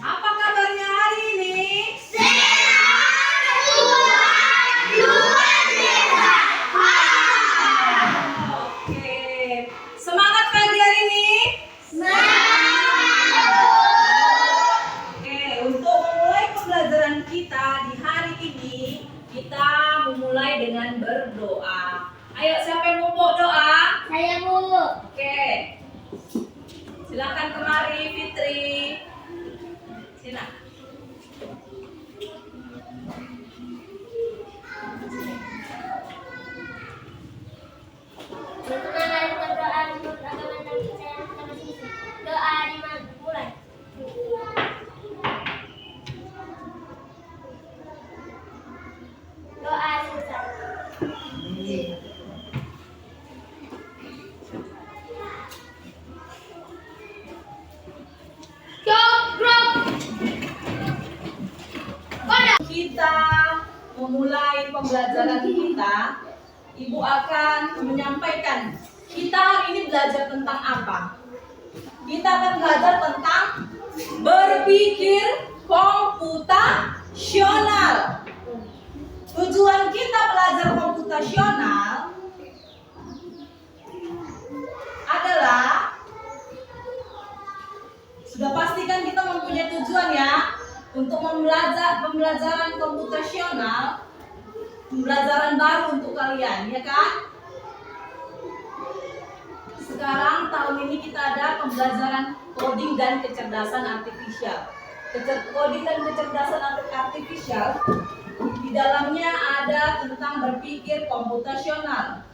Apa kabarnya hari ini? Oke. Semangat pagi hari ini? Oke, untuk memulai pembelajaran kita di hari ini, kita memulai dengan berdoa. Ayo, siapa yang mau doa? Saya Bu. Oke. Silakan kemari Fitri. Sini. Doa dimulai. Doa selesai. Kita memulai pembelajaran kita, Ibu akan menyampaikan kita hari ini belajar tentang apa? Kita akan belajar tentang berpikir komputasional. Tujuan kita belajar komputasional adalah, sudah pastikan kita mempunyai tujuan ya, untuk pembelajaran komputasional, pembelajaran baru untuk kalian, ya kan? Sekarang tahun ini kita ada pembelajaran coding dan kecerdasan artifisial. Coding dan kecerdasan artifisial, di dalamnya ada tentang berpikir komputasional.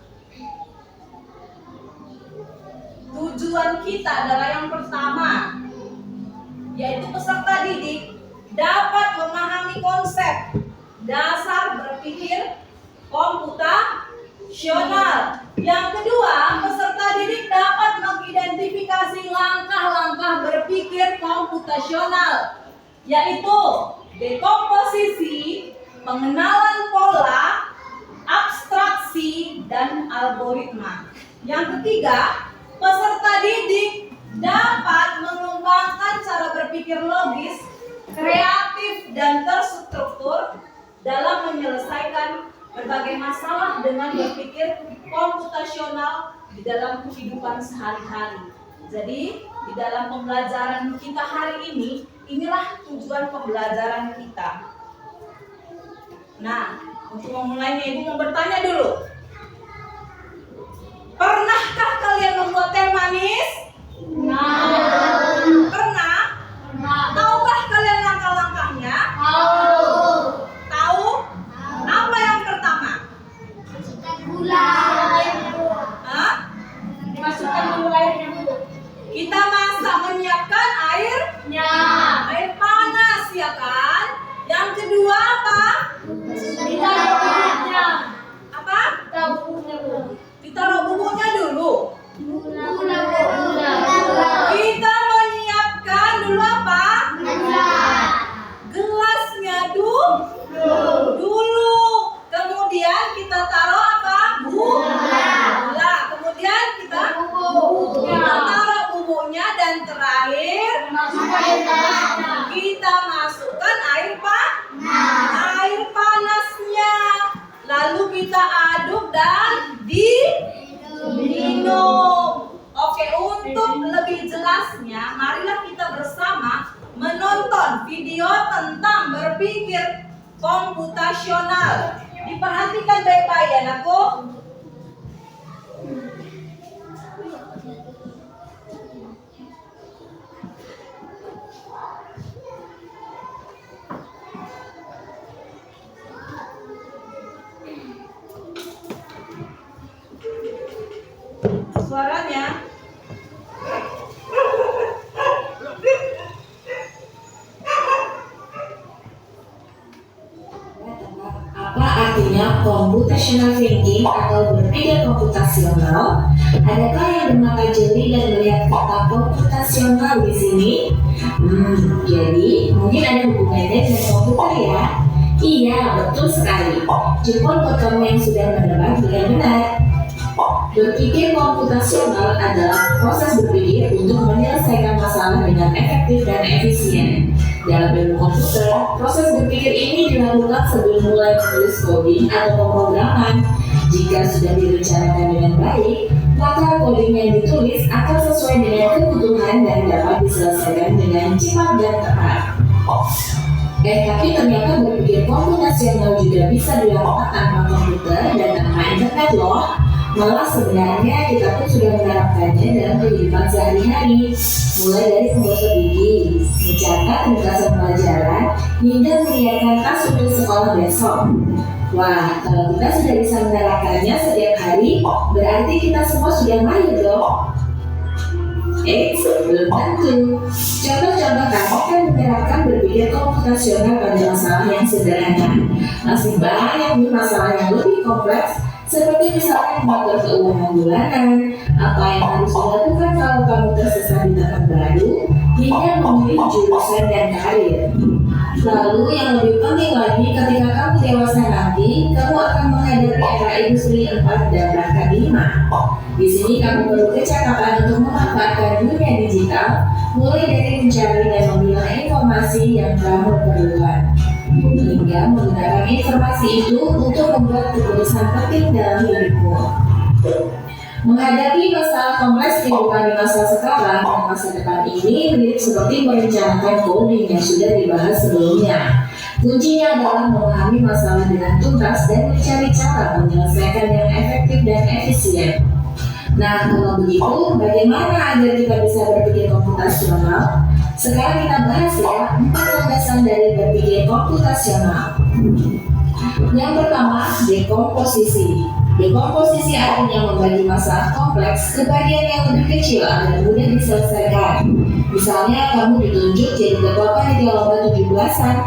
Tujuan kita adalah yang pertama, yaitu peserta didik dapat memahami konsep dasar berpikir komputasional. Yang kedua, peserta didik dapat mengidentifikasi langkah-langkah berpikir komputasional, yaitu dekomposisi, pengenalan pola, abstraksi, dan algoritma. Yang ketiga, peserta didik dapat mengembangkan cara berpikir logis, kreatif, dan terstruktur dalam menyelesaikan berbagai masalah dengan berpikir komputasional di dalam kehidupan sehari-hari. Jadi, di dalam pembelajaran kita hari ini, inilah tujuan pembelajaran kita. Nah, untuk memulainya, Ibu mau bertanya dulu. Pernahkah kalian membuat teh manis? Pernah? Tahukah kalian langkah-langkahnya? Tahu? Apa yang pertama? Gula. Hah? Masukkan dulu airnya Bu. Kita masak, menyiapkan airnya. Air panas, ya kan? Yang kedua apa? Ditaruh bubuknya. Apa? Taruh bubuknya Bu. Ditaruh bubuknya dulu. Gula. Kita menyiapkan dulu apa? Gula. Gelasnya dulu. Kemudian kita taruh apa? Gula. Kemudian kita taruh bubuknya, dan terakhir Masukkan air panasnya. kita masukkan air panasnya. Lalu kita aduk dan diminum. Oke, untuk lebih jelasnya, marilah kita bersama menonton video tentang berpikir komputasional. Diperhatikan baik-baik ya, anakku. Suaranya. Apa artinya computational thinking atau berpikir komputasional? Adakah yang bermata jeli dan melihat kata komputasional di sini? Jadi mungkin ada hubungannya dengan komputer ya? Iya, betul sekali. Jempol potong yang sudah menebak dengan benar. Berpikir komputasional adalah proses berpikir untuk menyelesaikan masalah dengan efektif dan efisien. Dalam ilmu komputer, proses berpikir ini dilakukan sebelum mulai menulis coding atau pemrograman. Jika sudah direncanakan dengan baik, maka coding yang ditulis akan sesuai dengan kebutuhan dan dapat diselesaikan dengan cepat dan tepat. Tapi ternyata berpikir komputasional juga bisa dilakukan tanpa komputer dan tanpa internet loh. Malah sebenarnya kita pun sudah menerapkannya dalam kehidupan sehari-hari, mulai dari menggosok gigi, mencatat ringkasan pelajaran, hingga menyiapkan tas untuk sekolah besok. Wah, kalau kita sudah bisa menerapkannya setiap hari, berarti kita semua sudah mahir dong. Belum tentu. Contoh-contoh kamu kan menerapkan berpikir komputasional pada masalah yang sederhana. Masih banyak nih masalah yang lebih kompleks, seperti misalnya mengatur keuangan bulanan, apa yang harus dilakukan kalau kamu tersesat di tempat baru, hingga memilih jurusan dan karir. Lalu yang lebih penting lagi, ketika kamu dewasa nanti, kamu akan menghadapi era industri 4 dan bahkan 5. Di sini kamu perlu kecakapan untuk memanfaatkan dunia digital, mulai dari mencari dan memilah informasi yang kamu perlukan, hingga menggunakan informasi itu untuk membuat keputusan penting dalam hidupmu. Menghadapi masalah kompleks kehidupan di masa sekarang dan masa depan ini mirip seperti merencanakan coding yang sudah dibahas sebelumnya. Kuncinya adalah memahami masalah dengan tuntas dan mencari cara menyelesaikan yang efektif dan efisien. Nah, kalau begitu, bagaimana agar kita bisa berpikir komputasional? Sekarang kita bahas ya 4 landasan dari berpikir komputasional. Yang pertama, dekomposisi. Dekomposisi artinya membagi masalah kompleks ke bagian yang lebih kecil agar mudah diselesaikan. Misalnya, kamu ditunjuk jadi ketua panitia lomba 17-an.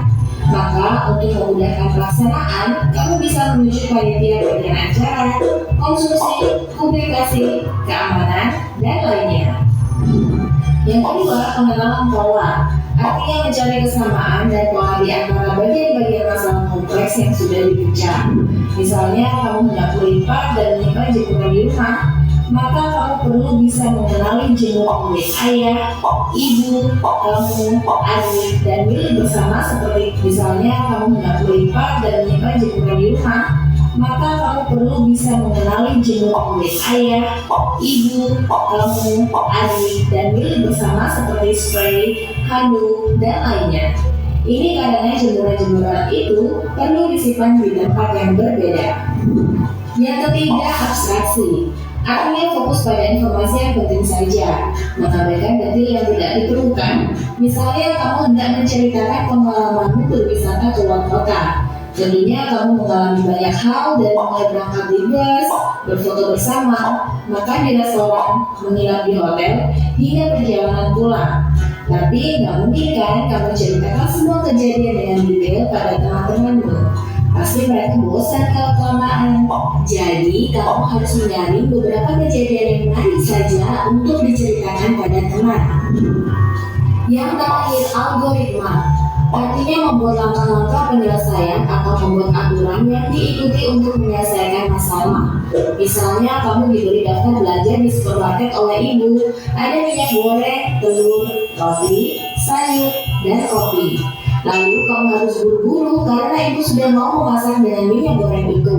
Maka untuk memudahkan pelaksanaan, kamu bisa menunjuk panitia bagian acara, konstruksi, publikasi, keamanan, dan lainnya. Yang kedua, pengenalan pola. Artinya mencari kesamaan dan pola di antara bagian-bagian masalah kompleks yang sudah dipecah. Misalnya, kamu hendak melipat dan menyimpan jemuran di rumah, maka kamu perlu bisa mengenali jemuran milik ayah, ibu, kamu, adik, dan milik bersama. Seperti misalnya kamu hendak melipat dan menyimpan jemuran di rumah, maka kamu perlu bisa mengenali jemuran milik ayah, ibu, kamu, adik, dan milik bersama seperti spray, handuk, dan lainnya. Ini karena jemuran-jemuran itu perlu disimpan di tempat yang berbeda. Yang ketiga, abstraksi. Artinya fokus pada informasi yang penting saja, mengabaikan detail yang tidak diperlukan. Misalnya kamu hendak menceritakan pengalamanmu berwisata ke luar kota. Tentunya kamu mengalami banyak hal dari mulai berangkat di bus, berfoto bersama, makan di restoran, menginap di hotel, hingga perjalanan pulang. Tapi nggak mungkin kan kamu ceritakan semua kejadian dengan detail pada teman-temanmu. Pasti mereka bosan kalau kelamaan. Jadi kamu harus menyaring beberapa kejadian yang menarik saja untuk diceritakan pada teman. Yang terakhir, algoritma. Artinya membuat langkah-langkah penyelesaian atau membuat aturan yang diikuti untuk menyelesaikan masalah. Misalnya kamu diberi daftar belanja di supermarket oleh ibu, ada minyak goreng, telur, roti, sayur, dan kopi. Lalu kamu harus buru-buru karena ibu sudah mau memasak dengan minyak goreng itu.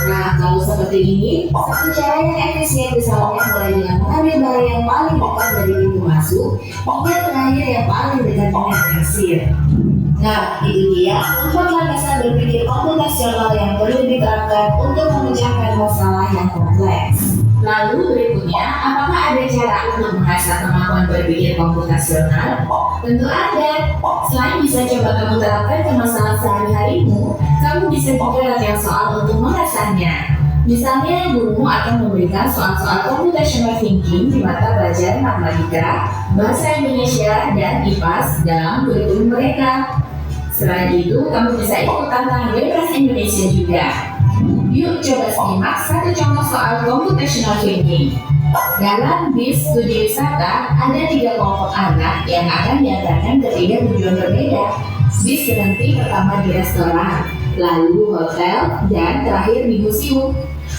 Nah, kalau seperti ini, satu cara yang efisien misalnya mulai dengan mengambil barang yang paling dekat dari pintu masuk hingga terakhir yang paling dekat dengan kasir. Nah, itu dia 4 landasan berpikir komputasional yang perlu diterapkan untuk memecahkan masalah yang kompleks. Lalu berikutnya, apakah ada cara untuk mengasah kemampuan berpikir komputasional? Tentu ada. Selain bisa coba kamu terapkan ke masalah sehari-harimu, kamu bisa juga latihan soal untuk mengasahnya. Misalnya, gurumu akan memberikan soal-soal computational thinking di mata pelajaran matematika, bahasa Indonesia, dan IPAS dalam kurikulum mereka. Selain itu, kamu bisa ikut tantangan bebas Indonesia juga. Yuk coba simak satu contoh soal computational thinking. Dalam bis studi wisata, ada 3 kelompok anak yang akan diantarkan ke 3 tujuan berbeda. Bis berhenti pertama di restoran, lalu hotel, dan terakhir di museum.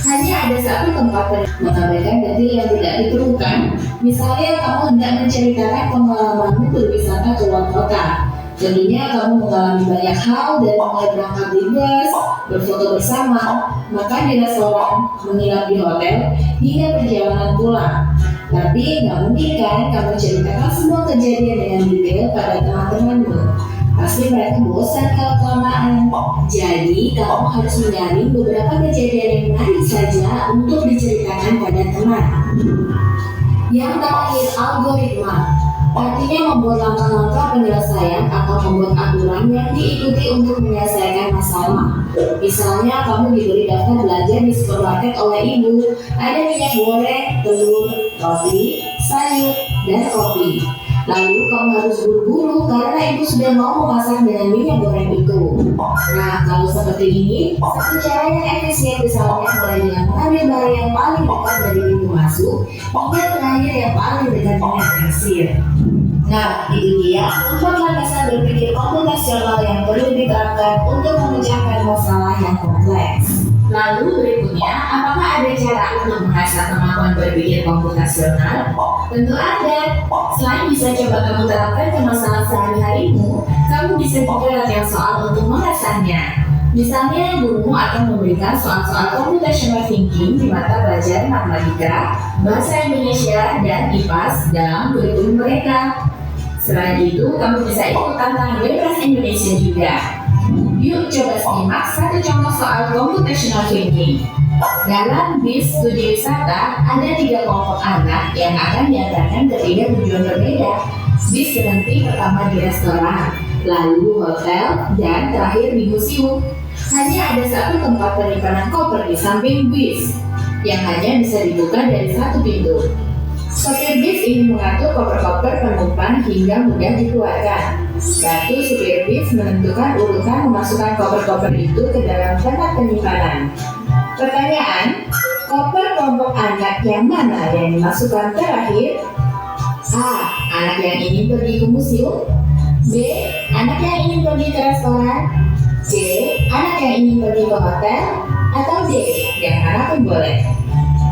Hanya ada satu tempat mengabaikan detil yang tidak diperlukan. Misalnya kamu hendak menceritakan pengalamanmu berwisata ke luar kota. Tentunya kamu mengalami banyak hal dari mulai berangkat di bus, berfoto bersama, makan di restoran, menginap di hotel, hingga perjalanan pulang. Tapi nggak mungkin kan kamu ceritakan semua kejadian dengan detail pada teman-temanmu. Pasti mereka bosan kalau kelamaan. Jadi kamu harus menyaring beberapa kejadian yang menarik saja untuk diceritakan pada teman. Yang terakhir, algoritma. Artinya membuat langkah-langkah penyelesaian atau membuat aturan yang diikuti untuk menyelesaikan masalah. Misalnya kamu diberi daftar belanja di supermarket oleh ibu. Ada minyak goreng, telur, roti, sayur, dan kopi. Lalu kamu harus buru-buru karena ibu sudah mau memasak dengan minyak goreng itu. Nah, kalau seperti ini, satu cara yang efisien misalnya mulai dengan mengambil barang yang paling dekat dari pintu masuk hingga terakhir yang paling dekat dengan kasir. Nah, itu dia 4 landasan berpikir komputasional yang perlu diterapkan untuk memecahkan masalah yang kompleks. Lalu berikutnya, apakah ada cara untuk mengasah kemampuan berpikir komputasional? Tentu ada. Selain bisa coba kamu terapkan ke masalah sehari-harimu, kamu bisa juga latihan soal untuk mengasahnya. Misalnya, gurumu akan memberikan soal-soal computational thinking di mata pelajaran matematika, bahasa Indonesia, dan IPAS dalam kurikulum mereka. Selain itu, kamu bisa ikut tantangan Bebas Indonesia juga. Yuk coba simak satu contoh soal computational thinking. Dalam bis studi wisata, ada 3 kelompok anak yang akan diantarkan ke 3 tujuan berbeda. Bis berhenti pertama di restoran, lalu hotel, dan terakhir di museum. Hanya ada satu tempat penyimpanan koper di samping bis, yang hanya bisa dibuka dari satu pintu. Sopir bis ingin mengatur koper-koper penumpang hingga mudah dikeluarkan. Lalu supir bis menentukan urutan memasukkan koper-koper itu ke dalam tempat penyimpanan. Pertanyaan, koper kelompok anak yang mana yang dimasukkan terakhir? A. Anak yang ingin pergi ke museum. B. Anak yang ingin pergi ke restoran. C. Anak yang ingin pergi ke hotel. Atau D. Yang mana pun boleh.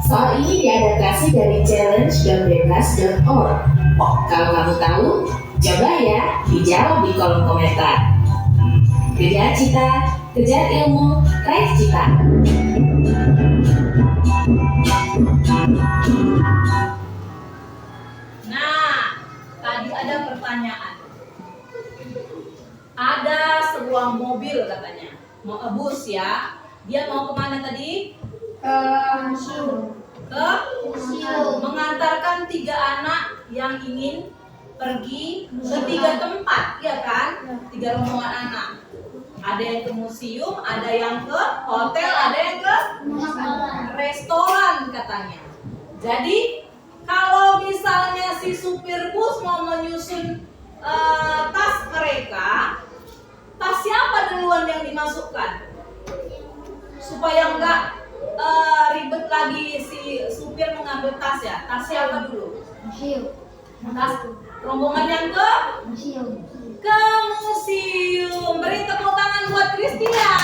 Soal ini diadaptasi dari challenge.bebas.org. Kalau kamu tahu, coba ya dijawab di kolom komentar. Kejar cita, kejar ilmu, raih cita. Nah, tadi ada pertanyaan. Ada sebuah mobil katanya, mau bus ya. Dia mau kemana tadi? Ke mengantarkan 3 anak yang ingin pergi ke 3 tempat, ya kan? 3 rombongan anak. Ada yang ke museum, ada yang ke hotel, ada yang ke restoran katanya. Jadi kalau misalnya si supir bus mau menyusun tas mereka, tas siapa duluan yang dimasukkan? Supaya enggak ribet lagi si supir mengambil tas ya. Tas siapa dulu? Tas rombongan yang ke museum. Beri tepuk tangan buat Christian.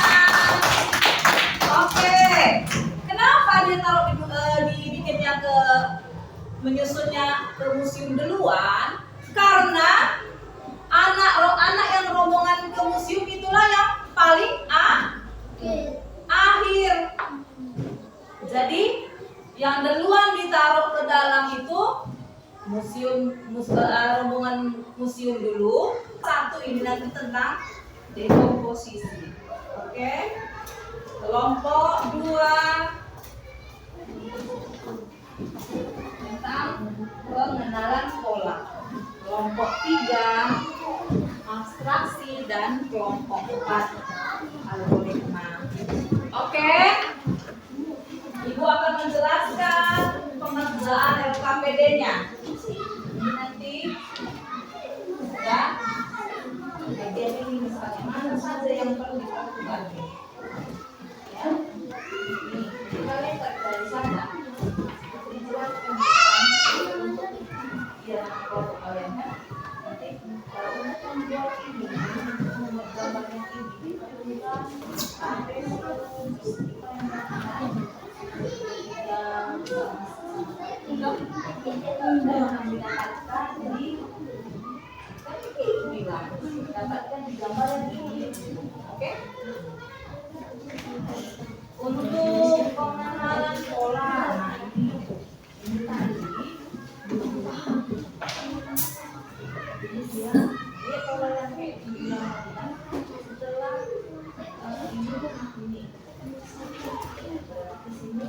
Oke. Kenapa dia taruh dibikinnya menyusunnya ke museum duluan? Karena anak yang rombongan ke museum itulah yang paling akhir. Jadi yang duluan ditaruh ke dalam itu rombongan museum dulu. Satu ini nanti tentang dekomposisi. Oke. Kelompok 2 tentang pengenalan pola. Kelompok 3 abstraksi dan kelompok 4 algoritma. Oke. Ibu akan menjelaskan pengerjaan LKPD-nya. Ini nanti ya. Bagian ini misalnya mana saja yang perlu dilakukan. Ya. Ini kalian dari sana. Dijelaskan ya kalau kalian nanti kalau untuk membuat ini gambar yang ini sampai Kami dapatkan di gambar yang ini. Oke? Untuk pengenalan pola, nah ini tadi dia pola yang kayak gini. Setelah ini di sini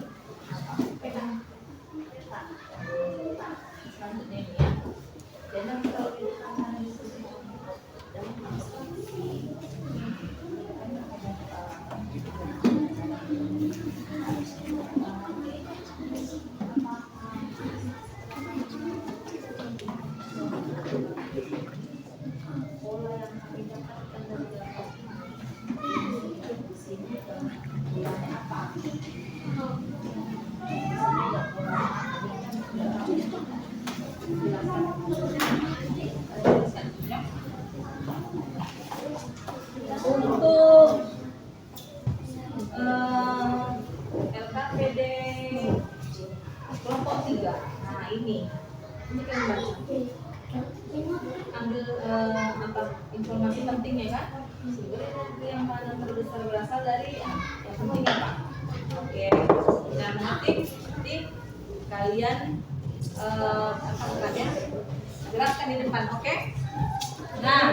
peta selanjutnya ini ya. Dan kalau di analisis pola yang kami dapatkan dari gambar di sini polanya apa? Untuk LKPD kelompok 3. Nah ini kan baca. Ambil apa informasi pentingnya kan? Sumber energi yang mana terbesar berasal dari yang penting apa? Oke. Nah nanti kalian apa kalian jelaskan di depan, oke? Nah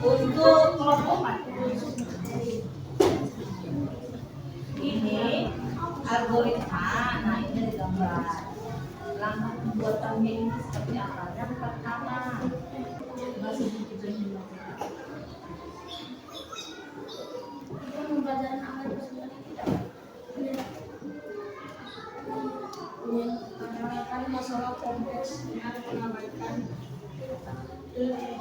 untuk kelompok 4 ini algoritma. Nah ini ada gambar langkah pembuatannya ini seperti apa? Yang pertama masih Pembelajaran akan mengenalkan masalah kompleks dengan mengabaikan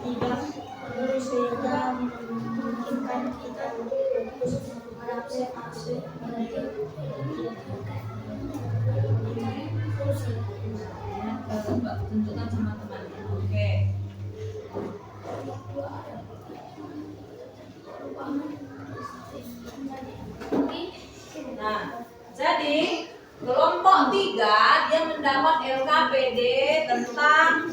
tidak terus sehingga memungkinkan kita untuk fokus pada aspek penting. tentukan sama teman. Oke. Nah, jadi kelompok 3 dia mendapat LKPD tentang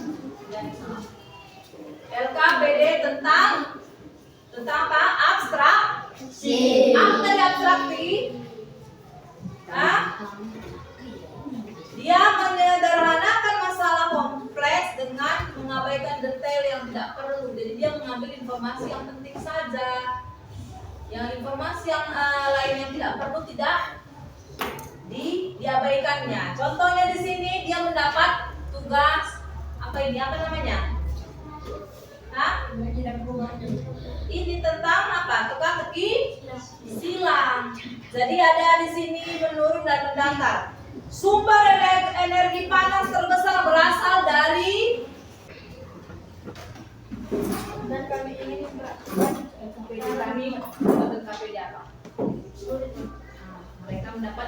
apa? Abstraksi. Apa tadi abstraksi? Hah? Dia menyederhanakan masalah kompleks dengan mengabaikan detail yang tidak perlu. Jadi dia mengambil informasi yang penting saja. Yang informasi yang lain yang tidak perlu tidak diabaikannya. Contohnya di sini dia mendapat tugas apa ini? Apa namanya? Hah? Ini tentang apa? Teka-teki silang. Jadi ada di sini menurun dan mendatar. Sumber energi panas terbesar berasal dari Dan kami ingin LKPD apa? Mereka mendapat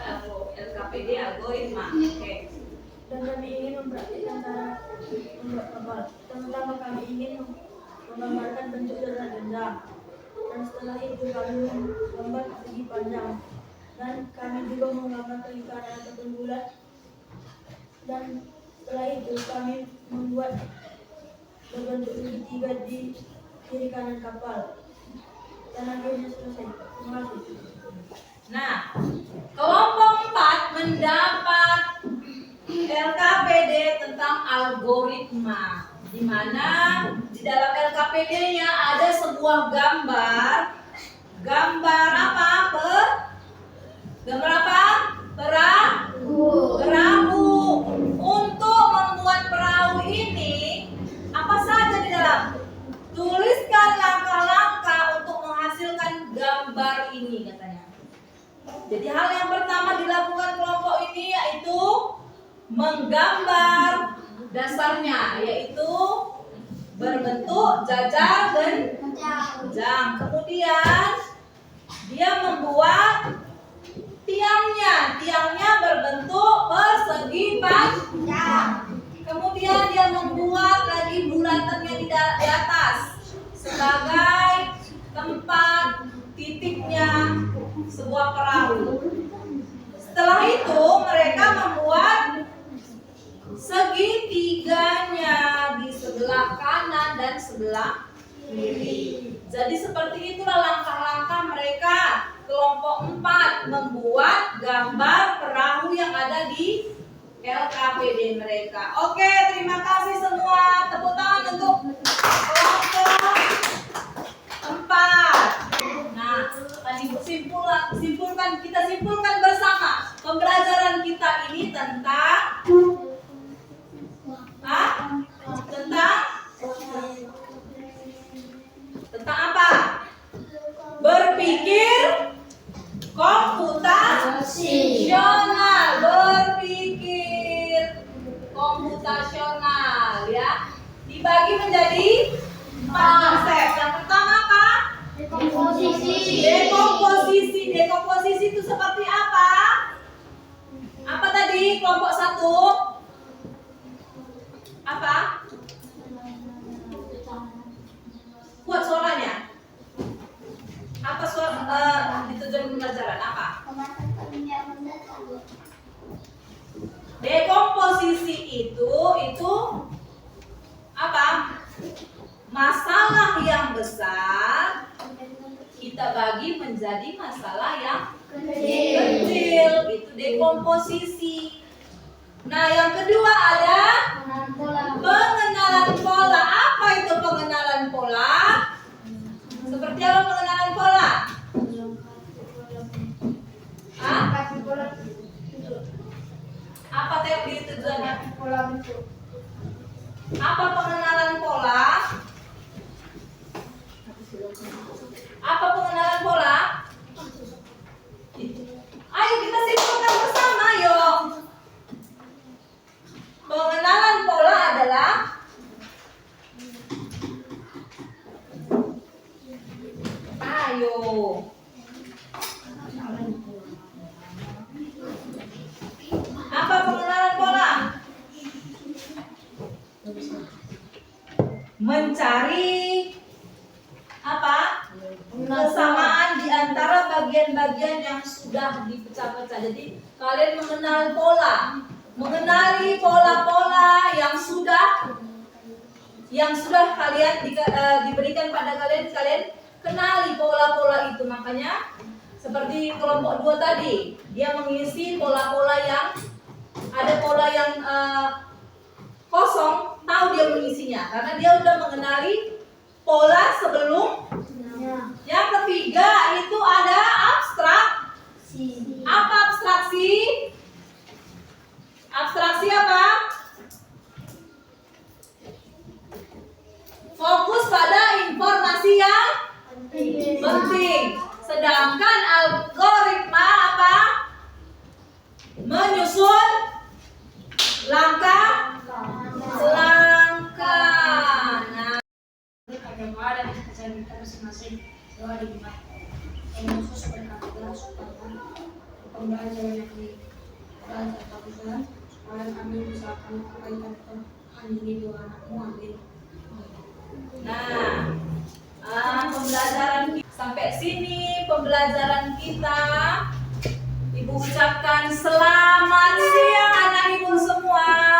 LKPD algoritma. Oke. dan kami ingin mempraktikkan cara membuat kapal. Pertama kami ingin menggambarkan bentuk benda, dan setelah itu kami menggambar segi panjang, dan kami juga menggambarkan lingkaran ataupun bulat, dan setelah itu kami membuat berbentuk segitiga di kiri kanan kapal, dan akhirnya selesai. Terima kasih. Nah, kelompok 4 mendapat LKPD tentang algoritma, di mana di dalam LKPD-nya ada sebuah gambar apa? Gambar apa? Perahu. Untuk membuat perahu ini, apa saja di dalam? Tuliskan langkah-langkah untuk menghasilkan gambar ini, katanya. Jadi hal yang pertama dilakukan kelompok ini yaitu menggambar dasarnya, yaitu berbentuk jajar dan panjang. Kemudian dia membuat tiangnya berbentuk persegi panjang. Kemudian dia membuat lagi bulatannya di atas sebagai tempat titiknya sebuah perahu. Setelah itu mereka membuat sepertiganya di sebelah kanan dan sebelah kiri. Jadi seperti itulah langkah-langkah mereka kelompok 4 membuat gambar perahu yang ada di LKPD mereka. Oke, terima kasih semua. Tepuk tangan untuk kelompok 4. Nah, tadi kita simpulkan bersama pembelajaran kita ini tentang tentang apa? Berpikir komputasional, ya. Dibagi menjadi 4 konsep. Yang pertama apa? Dekomposisi itu seperti apa? Apa tadi kelompok 1? Apa? Kuat suaranya. Apa suara di tujuan pembelajaran? Apa? Dekomposisi itu apa? Masalah yang besar kita bagi menjadi masalah yang kecil. Itu dekomposisi. Nah, yang kedua ada pengenalan pola. Apa itu pengenalan pola? Seperti apa pengenalan pola? Apa tadi tujuannya? Apa pengenalan pola? Apa pengenalan pola? Ayo kita simpulkan bersama, yuk. Pengenalan pola adalah apa pengenalan pola? Mencari apa? Kesamaan di antara bagian-bagian yang sudah dipecah-pecah. Jadi kalian mengenal pola, mengenali pola-pola yang sudah kalian diberikan pada kalian kenali pola-pola itu. Makanya seperti kelompok 2 tadi, dia mengisi pola-pola yang ada pola yang kosong, tahu dia mengisinya karena dia sudah mengenali pola sebelumnya. Yang ketiga itu ada abstraksi. Apa abstraksi? Abstraksi apa? Fokus pada informasi yang penting. Sedangkan algoritma apa? Menyusun langkah. Nah, Ada kepercayaan kita masing-masing bahwa dibuat yang khusus berkata supaya pembelajaran yang dibahas atau bisa supaya kami bisa kami sampaikan ke ini dua anakmu amin. Nah, pembelajaran sampai sini pembelajaran kita. Ibu ucapkan selamat siang anak ibu semua.